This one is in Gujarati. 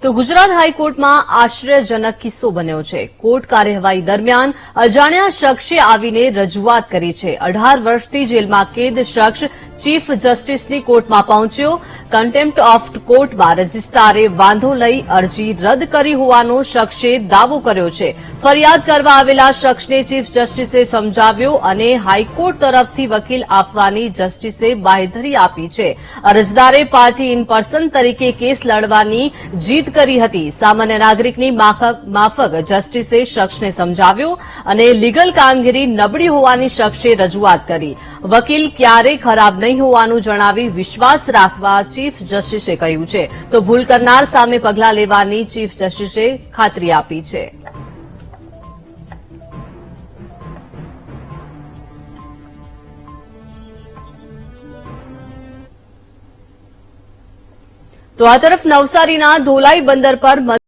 તો ગુજરાત હાઈકોર્ટમાં આશ્ચર્યજનક કિસ્સો બન્યો છે। કોર્ટ કાર્યવાહી દરમિયાન અજાણ્યા શખ્સે આવીને રજૂઆત કરી છે। 18 વર્ષથી જેલમાં કેદ શખ્સ ચીફ જસ્ટિસની કોર્ટમાં પહોંચ્યો। કન્ટેમ્પ્ટ ઓફ કોર્ટમાં રજિસ્ટ્રારે વાંધો લઈ અરજી રદ કરી હોવાનો શખ્સે દાવો કર્યો છે। ફરિયાદ કરવા આવેલા શખ્સને ચીફ જસ્ટિસે સમજાવ્યો અને હાઈકોર્ટ તરફથી વકીલ આપવાની જસ્ટિસે બાંહેધરી આપી છે। અરજદારે પાર્ટી ઇન પર્સન તરીકે કેસ લડવાની જીદ કરી હતી। સામાન્ય નાગરિકની માફક જસ્ટિસે શખ્સને સમજાવ્યો અને લીગલ કામગીરી નબળી હોવાની શખ્સે રજૂઆત કરી। વકીલ ક્યારેય ખરાબ નહીં હોવાનું જણાવી વિશ્વાસ રાખવા ચીફ જસ્ટિસે કહ્યું છે, તો ભૂલ કરનાર સામે પગલાં લેવાની ચીફ જસ્ટિસે ખાતરી આપી છે। તો આ તરફ નવસારીના ધોલાઈ બંદર પર